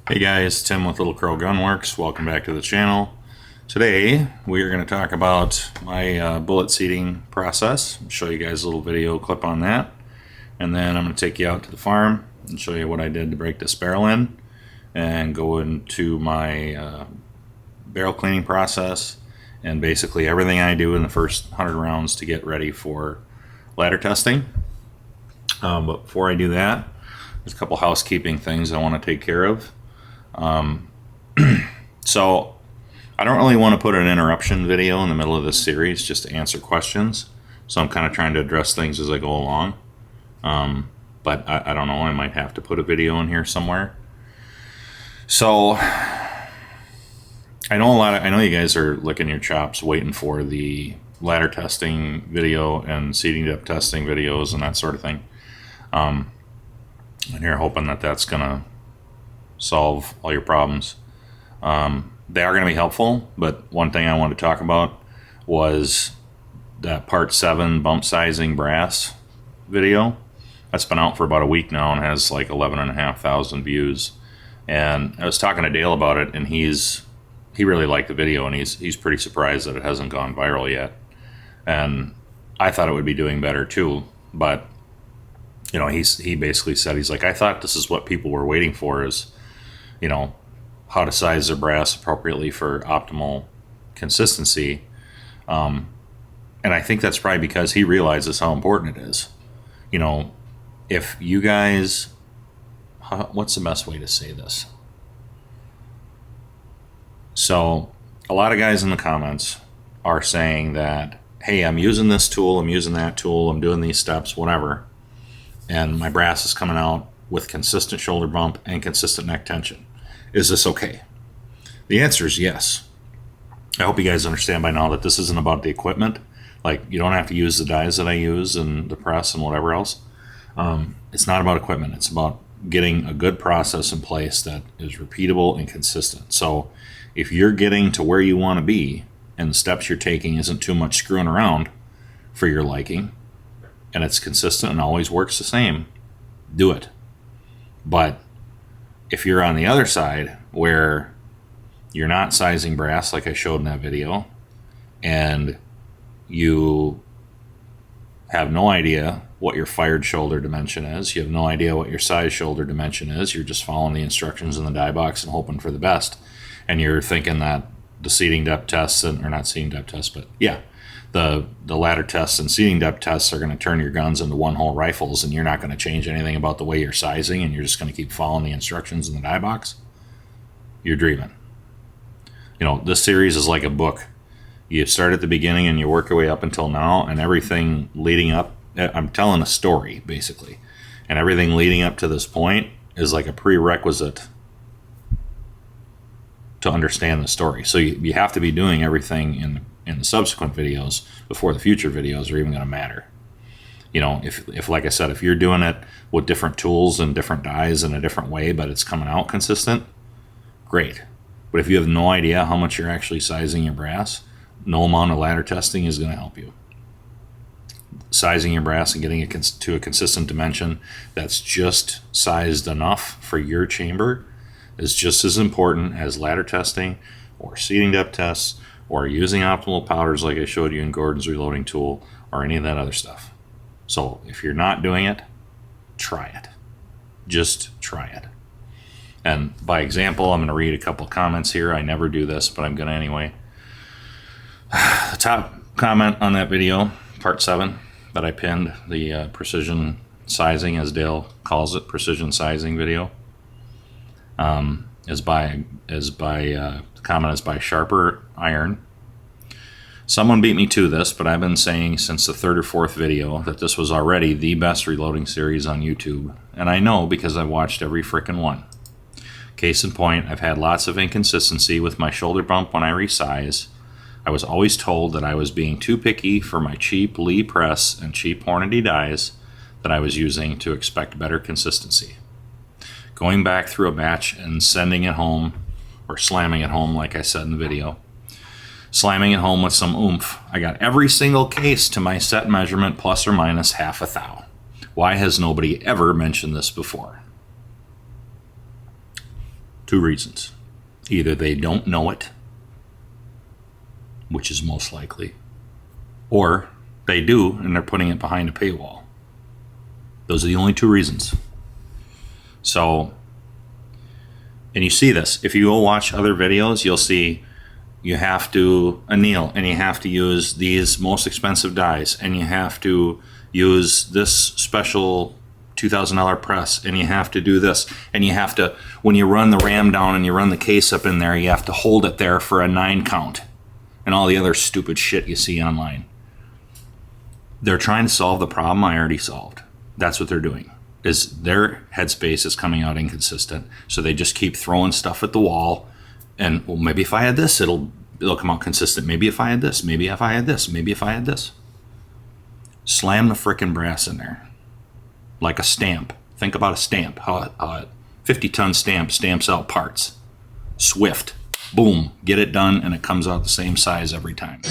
Hey guys, Tim with Little Crow Gunworks. Welcome back to the channel. Today we are going to talk about my bullet seating process. I'll show you guys a little video clip on that, and then I'm going to take you out to the farm and show you what I did to break this barrel in, and go into my barrel cleaning process and basically everything I do in the first 100 rounds to get ready for ladder testing. But before I do that, there's a couple housekeeping things I want to take care of. So I don't really want to put an interruption video in the middle of this series just to answer questions. So I'm kind of trying to address things as I go along. But I don't know, I might have to put a video in here somewhere. So I know you guys are licking your chops waiting for the ladder testing video and seating depth testing videos and that sort of thing. And you're hoping that that's gonna solve all your problems. They are going to be helpful, but one thing I wanted to talk about was that part 7 bump sizing brass video. That's been out for about a week now and has like 11,500 views. And I was talking to Dale about it, and he really liked the video, and he's pretty surprised that it hasn't gone viral yet. And I thought it would be doing better too, but you know, he basically said, he's like, I thought this is what people were waiting for, is, you know, how to size their brass appropriately for optimal consistency. And I think that's probably because he realizes how important it is. You know, if you guys, what's the best way to say this? So a lot of guys in the comments are saying that, hey, I'm using this tool, I'm using that tool, I'm doing these steps, whatever, and my brass is coming out with consistent shoulder bump and consistent neck tension. Is this okay? The answer is yes. I hope you guys understand by now that this isn't about the equipment. Like, you don't have to use the dies that I use and the press and whatever else. It's not about equipment. It's about getting a good process in place that is repeatable and consistent. So if you're getting to where you want to be and the steps you're taking isn't too much screwing around for your liking, and it's consistent and always works the same, do it. But if you're on the other side where you're not sizing brass like I showed in that video, and you have no idea what your fired shoulder dimension is, you have no idea what your size shoulder dimension is, you're just following the instructions in the die box and hoping for the best, and you're thinking that the seating depth tests, or not seating depth tests, but yeah, the ladder tests and seating depth tests are going to turn your guns into one-hole rifles, and you're not going to change anything about the way you're sizing, and you're just going to keep following the instructions in the die box, you're dreaming. You know, this series is like a book. You start at the beginning and you work your way up until now, and everything leading up, I'm telling a story, basically, and everything leading up to this point is like a prerequisite to understand the story. So you have to be doing everything in the subsequent videos before the future videos are even going to matter. You know, if like I said, if you're doing it with different tools and different dies in a different way, but it's coming out consistent, great. But if you have no idea how much you're actually sizing your brass, no amount of ladder testing is going to help you. Sizing your brass and getting it to a consistent dimension that's just sized enough for your chamber is just as important as ladder testing or seating depth tests or using optimal powders like I showed you in Gordon's reloading tool, or any of that other stuff. So if you're not doing it, try it. Just try it. And by example, I'm going to read a couple comments here. I never do this, but I'm going to anyway. The top comment on that video, part 7, that I pinned, the precision sizing, as Dale calls it, precision sizing video, the comment is by Sharper Iron. Someone beat me to this, but I've been saying since the 3rd or 4th video that this was already the best reloading series on YouTube, and I know because I've watched every frickin' one. Case in point, I've had lots of inconsistency with my shoulder bump when I resize. I was always told that I was being too picky for my cheap Lee press and cheap Hornady dies that I was using to expect better consistency. Going back through a batch and sending it home, or slamming it home like I said in the video, slamming it home with some oomph, I got every single case to my set measurement plus or minus half a thou. Why has nobody ever mentioned this before? Two reasons. Either they don't know it, which is most likely, or they do and they're putting it behind a paywall. Those are the only two reasons. So, and you see this. If you go watch other videos, you'll see you have to anneal and you have to use these most expensive dies and you have to use this special $2,000 press and you have to do this and you have to, when you run the ram down and you run the case up in there, you have to hold it there for a 9 count and all the other stupid shit you see online. They're trying to solve the problem I already solved. That's what they're doing. Is their headspace is coming out inconsistent, so they just keep throwing stuff at the wall. And well, maybe if I had this, it'll come out consistent. Maybe if I had this, maybe if I had this, maybe if I had this. Slam the frickin' brass in there, like a stamp. Think about a stamp. How a 50-ton stamp stamps out parts. Swift, boom, get it done, and it comes out the same size every time.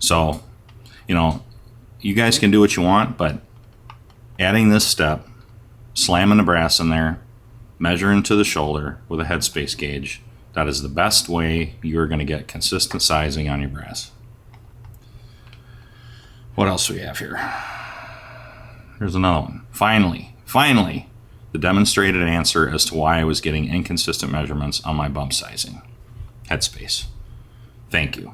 So, you know, you guys can do what you want, but adding this step, slamming the brass in there, measuring to the shoulder with a headspace gauge, that is the best way you're going to get consistent sizing on your brass. What else do we have here? Here's another one. Finally, the demonstrated answer as to why I was getting inconsistent measurements on my bump sizing. Headspace. Thank you.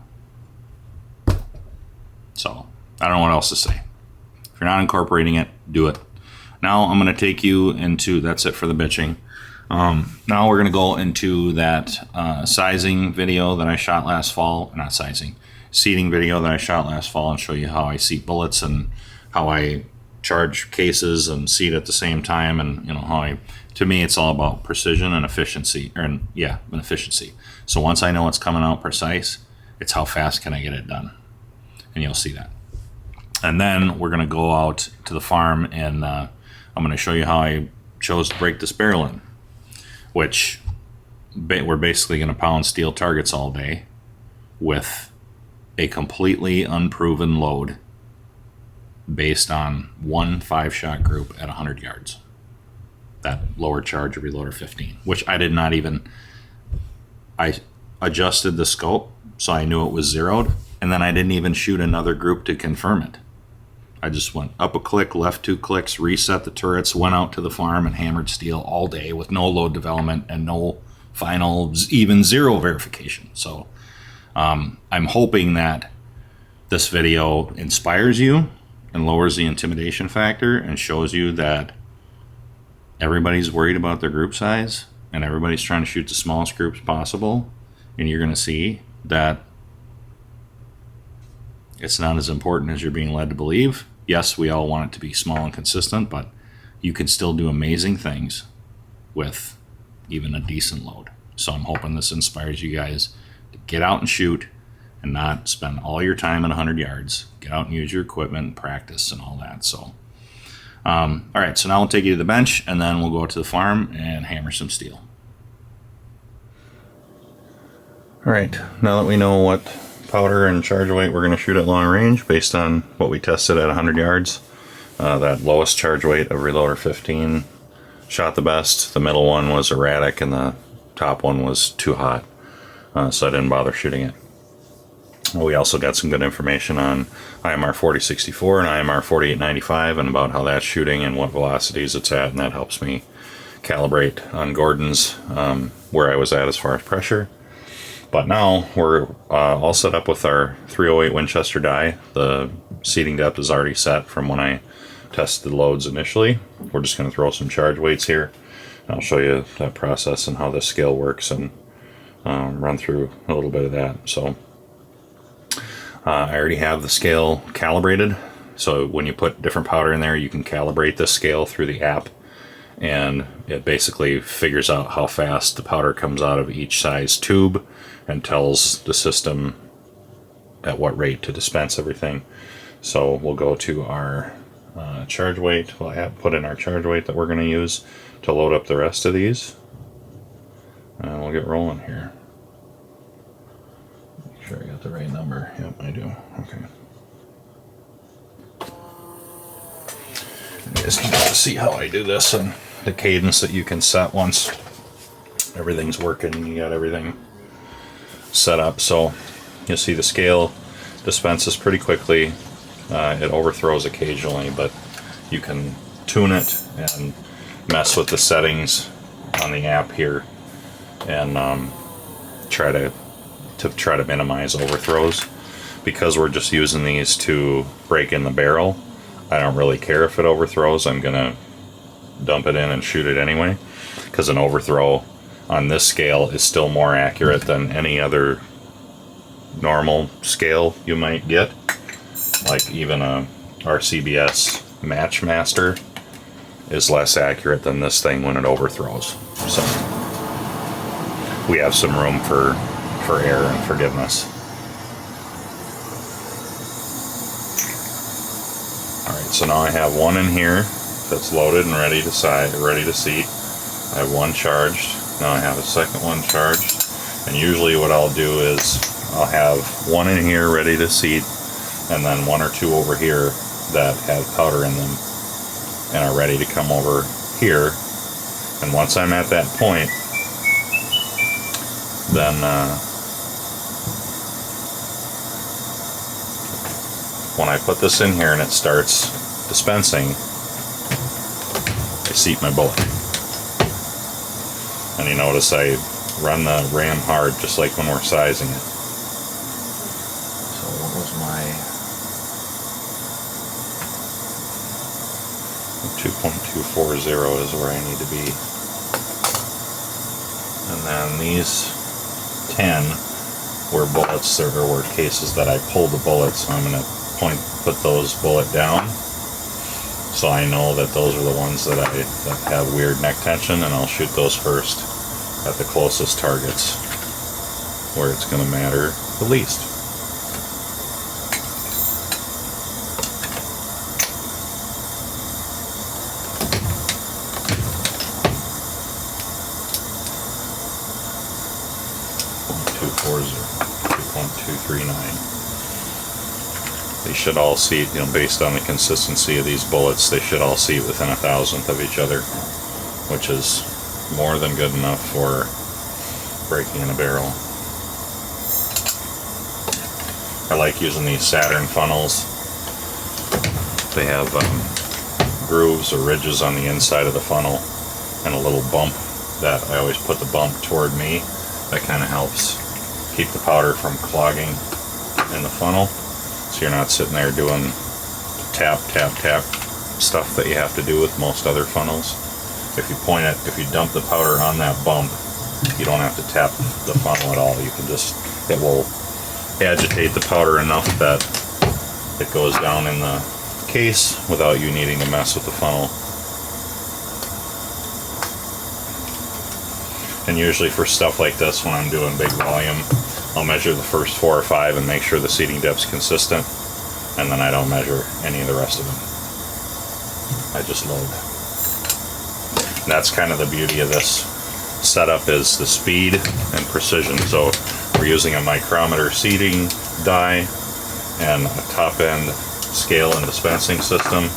So, I don't know what else to say. If you're not incorporating it, do it. Now I'm going to take you into, that's it for the bitching. Now we're going to go into that sizing video that I shot last fall. Not sizing, seating video that I shot last fall and show you how I seat bullets and how I charge cases and seat at the same time. And, you know, how to me, it's all about precision and efficiency. So once I know it's coming out precise, it's how fast can I get it done. And you'll see that. And then we're going to go out to the farm and I'm going to show you how I chose to break this barrel in, which we're basically going to pound steel targets all day with a completely unproven load based on one 5-shot group at 100 yards. That lower charge of reloader 15, which I did not even, I adjusted the scope so I knew it was zeroed. And then I didn't even shoot another group to confirm it. I just went up a click, left 2 clicks, reset the turrets, went out to the farm and hammered steel all day with no load development and no final, even zero verification. So I'm hoping that this video inspires you and lowers the intimidation factor and shows you that everybody's worried about their group size and everybody's trying to shoot the smallest groups possible. And you're going to see that it's not as important as you're being led to believe. Yes, we all want it to be small and consistent, but you can still do amazing things with even a decent load. So I'm hoping this inspires you guys to get out and shoot and not spend all your time at 100 yards. Get out and use your equipment and practice and all that. So, all right, so now we'll take you to the bench and then we'll go to the farm and hammer some steel. All right, now that we know what powder and charge weight we're going to shoot at long range based on what we tested at 100 yards. That lowest charge weight of reloader 15 shot the best. The middle one was erratic and the top one was too hot, so I didn't bother shooting it. We also got some good information on IMR 4064 and IMR 4895 and about how that's shooting and what velocities it's at, and that helps me calibrate on Gordon's where I was at as far as pressure. But now we're all set up with our 308 Winchester die. The seating depth is already set from when I tested the loads initially. We're just going to throw some charge weights here. I'll show you that process and how the scale works and run through a little bit of that. So I already have the scale calibrated. So when you put different powder in there, you can calibrate the scale through the app. And it basically figures out how fast the powder comes out of each size tube and tells the system at what rate to dispense everything. So we'll go to our charge weight. We'll put in our charge weight that we're going to use to load up the rest of these. And we'll get rolling here. Make sure I got the right number. Yep, I do. Okay. guys can get to see how I do this and the cadence that you can set once everything's working and you got everything set up. So you'll see the scale dispenses pretty quickly. It overthrows occasionally, but you can tune it and mess with the settings on the app here and try to minimize overthrows. Because we're just using these to break in the barrel, I don't really care if it overthrows. I'm gonna dump it in and shoot it anyway, because an overthrow on this scale is still more accurate than any other normal scale you might get. Like even a RCBS Matchmaster is less accurate than this thing when it overthrows. So we have some room for error and forgiveness. Alright, so now I have one in here that's loaded and ready to seat. I have one charged. Now I have a second one charged. And usually what I'll do is I'll have one in here ready to seat, and then one or two over here that have powder in them and are ready to come over here. And once I'm at that point, then when I put this in here and it starts dispensing, I seat my bullet. And you notice I run the ram hard just like when we're sizing it. So what was my 2.240 is where I need to be. And then these 10 were bullets, or were cases that I pulled the bullets, so I'm going to put those bullet down, so I know that those are the ones that have weird neck tension, and I'll shoot those first at the closest targets where it's going to matter the least. .239. They should all seat, based on the consistency of these bullets, they should all seat within 1,000th of each other, which is more than good enough for breaking in a barrel. I like using these Saturn funnels. They have grooves or ridges on the inside of the funnel and a little bump that I always put the bump toward me. That kind of helps keep the powder from clogging in the funnel, so you're not sitting there doing tap, tap, tap stuff that you have to do with most other funnels. If you dump the powder on that bump, you don't have to tap the funnel at all. You can just, it will agitate the powder enough that it goes down in the case without you needing to mess with the funnel. And usually for stuff like this, when I'm doing big volume, I'll measure the first 4 or 5 and make sure the seating depth's consistent, and then I don't measure any of the rest of them. I just load. And that's kind of the beauty of this setup, is the speed and precision. So we're using a micrometer seating die and a top end scale and dispensing system.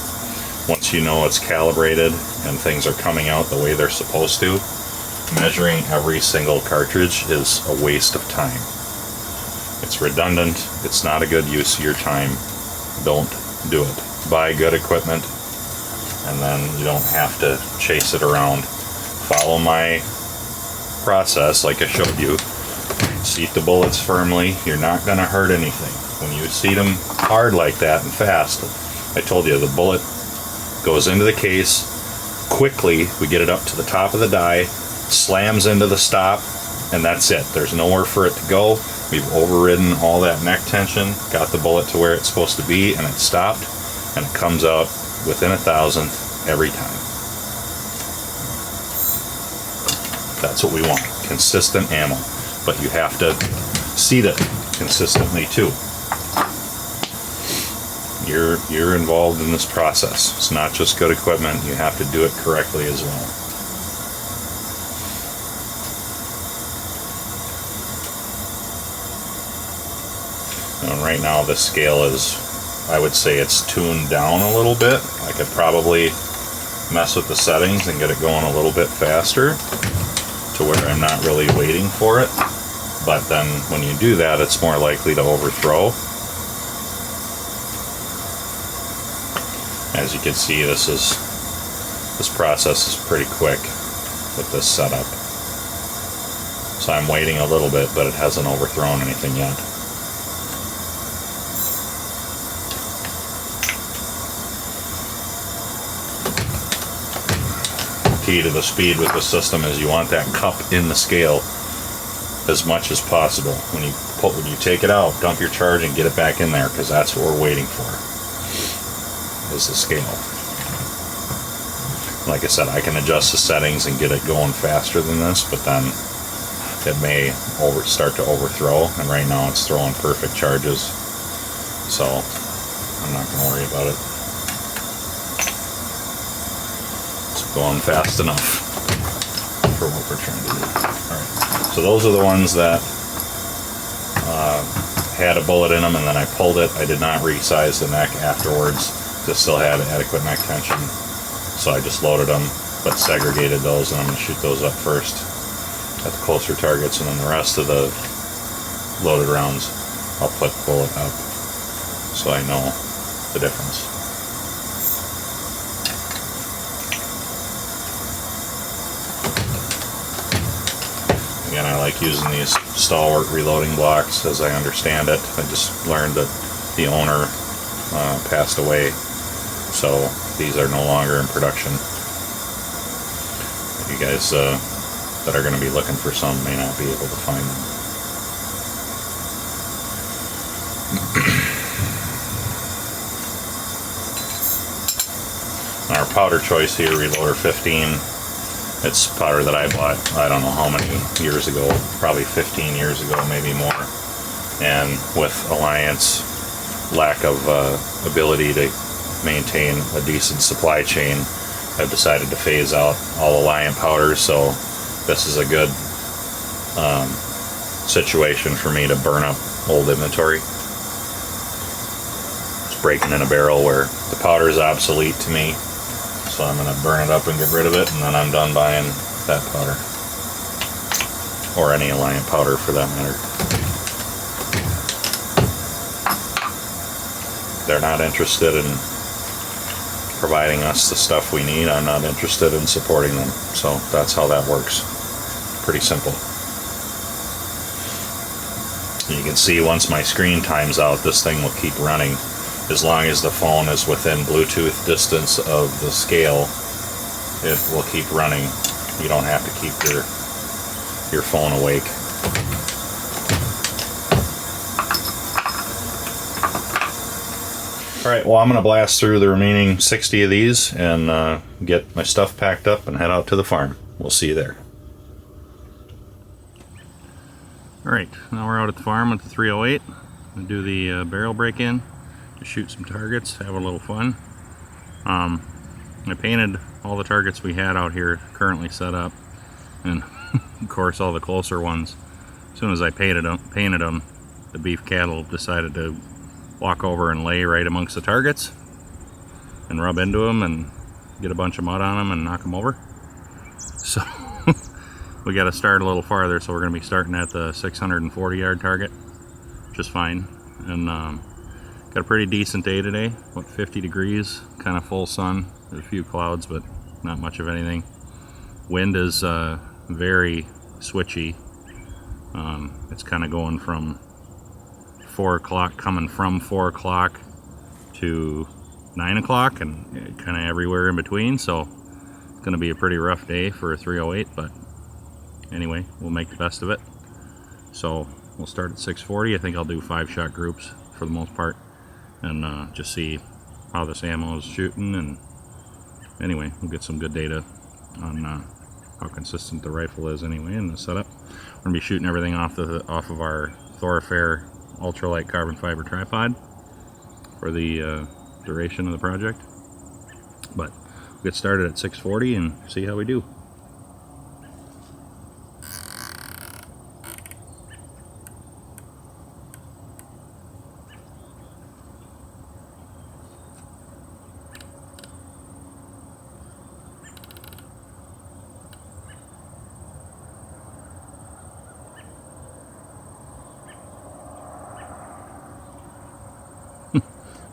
Once you know it's calibrated and things are coming out the way they're supposed to, measuring every single cartridge is a waste of time. It's redundant. It's not a good use of your time. Don't do it. Buy good equipment, and then you don't have to chase it around. Follow my process like I showed you. Seat the bullets firmly. You're not going to hurt anything. When you seat them hard like that and fast, I told you the bullet goes into the case quickly. We get it up to the top of the die, slams into the stop, and that's it. There's nowhere for it to go. We've overridden all that neck tension, got the bullet to where it's supposed to be, and it stopped, and it comes out within 1,000th every time. That's what we want. Consistent ammo. But you have to seat it consistently too. You're involved in this process. It's not just good equipment. You have to do it correctly as well. And right now the scale is, I would say it's tuned down a little bit. I could probably mess with the settings and get it going a little bit faster to where I'm not really waiting for it. But then when you do that, it's more likely to overthrow. As you can see, this process is pretty quick with this setup. So I'm waiting a little bit, but it hasn't overthrown anything yet. Key to the speed with the system is you want that cup in the scale as much as possible. When you take it out, dump your charge and get it back in there, because that's what we're waiting for, is the scale. Like I said, I can adjust the settings and get it going faster than this, but then it may start to overthrow, and right now it's throwing perfect charges, so I'm not going to worry about it. It's going fast enough for what we're trying to do. Alright, so those are the ones that had a bullet in them, and then I pulled it. I did not resize the neck afterwards to still have adequate neck tension, so I just loaded them but segregated those, and I'm going to shoot those up first at the closer targets, and then the rest of the loaded rounds I'll put bullet up so I know the difference. Again, I like using these Stalwart reloading blocks, as I understand it. I just learned that the owner passed away, so these are no longer in production. You guys that are going to be looking for some may not be able to find them. Our powder choice here, Reloader 15, it's powder that I bought, I don't know how many years ago, probably 15 years ago, maybe more. And with Alliance lack of ability to maintain a decent supply chain, I've decided to phase out all Alliant powders, so this is a good situation for me to burn up old inventory. It's breaking in a barrel where the powder is obsolete to me, so I'm going to burn it up and get rid of it, and then I'm done buying that powder. Or any Alliant powder for that matter. They're not interested in providing us the stuff we need. I'm not interested in supporting them. So that's how that works. Pretty simple. You can see once my screen times out, this thing will keep running. As long as the phone is within Bluetooth distance of the scale, it will keep running. You don't have to keep your phone awake. Alright, well, I'm going to blast through the remaining 60 of these and get my stuff packed up and head out to the farm. We'll see you there. Alright, now we're out at the farm with the 308. I'm going to do the barrel break-in, to shoot some targets, have a little fun. I painted all the targets we had out here currently set up, and of course all the closer ones. As soon as I painted them, the beef cattle decided to walk over and lay right amongst the targets and rub into them and get a bunch of mud on them and knock them over. So we got to start a little farther, so we're going to be starting at the 640 yard target, which is fine. And got a pretty decent day today, what, 50 degrees, kind of full sun. There's a few clouds, but not much of anything. Wind is very switchy. It's kind of going from 4 o'clock, coming from 4 o'clock to 9 o'clock, and kind of everywhere in between. So it's going to be a pretty rough day for a 308, but anyway, we'll make the best of it. So we'll start at 640. I think I'll do 5-shot groups for the most part, and just see how this ammo is shooting. And anyway, we'll get some good data on how consistent the rifle is anyway in the setup. We're going to be shooting everything off of our Thoroughfare ultralight carbon fiber tripod for the duration of the project. But we'll get started at 640 and see how we do.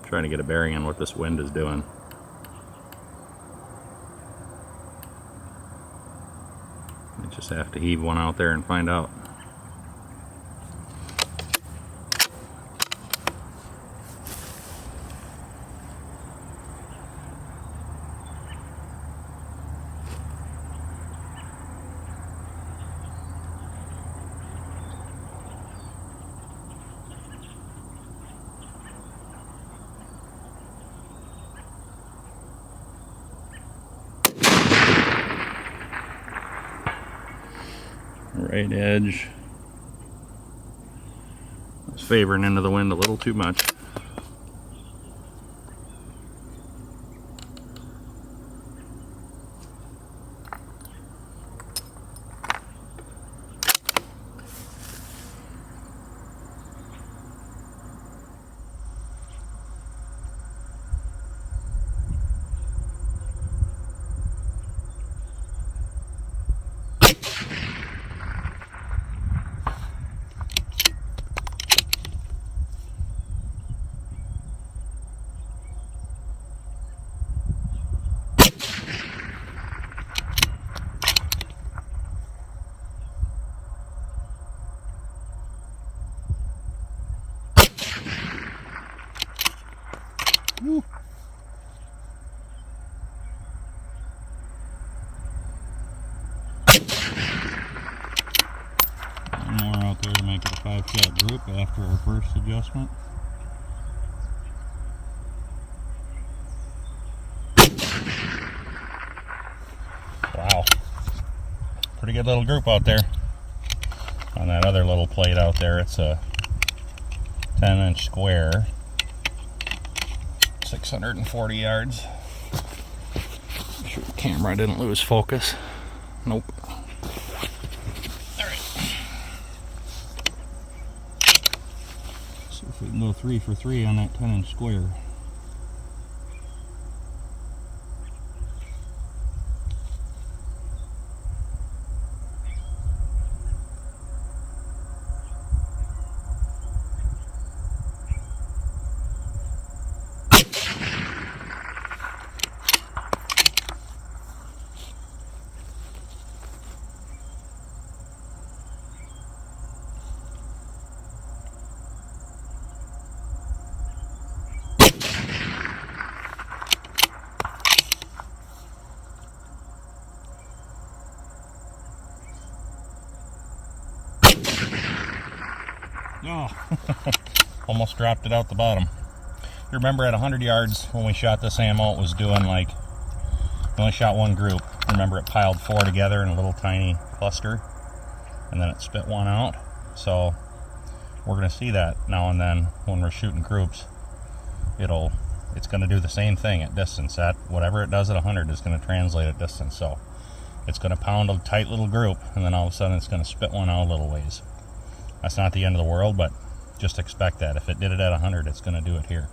trying to get a bearing on what this wind is doing. I just have to heave one out there and find out. Right edge is favoring into the wind a little too much. Woo. One more out there to make it a 5-shot group after our first adjustment. Wow. Pretty good little group out there. On that other little plate out there, it's a 10-inch square. 640 yards. Make sure the camera didn't lose focus. Nope. Alright. See if we can go 3 for 3 on that 10-inch square. Oh, almost dropped it out the bottom. You remember at 100 yards when we shot this ammo, it was doing like, we only shot one group. Remember it piled 4 together in a little tiny cluster, and then it spit one out. So we're going to see that now and then when we're shooting groups. It's going to do the same thing at distance. That whatever it does at 100 is going to translate at distance. So it's going to pound a tight little group, and then all of a sudden it's going to spit one out a little ways. That's not the end of the world, but just expect that. If it did it at 100, it's going to do it here.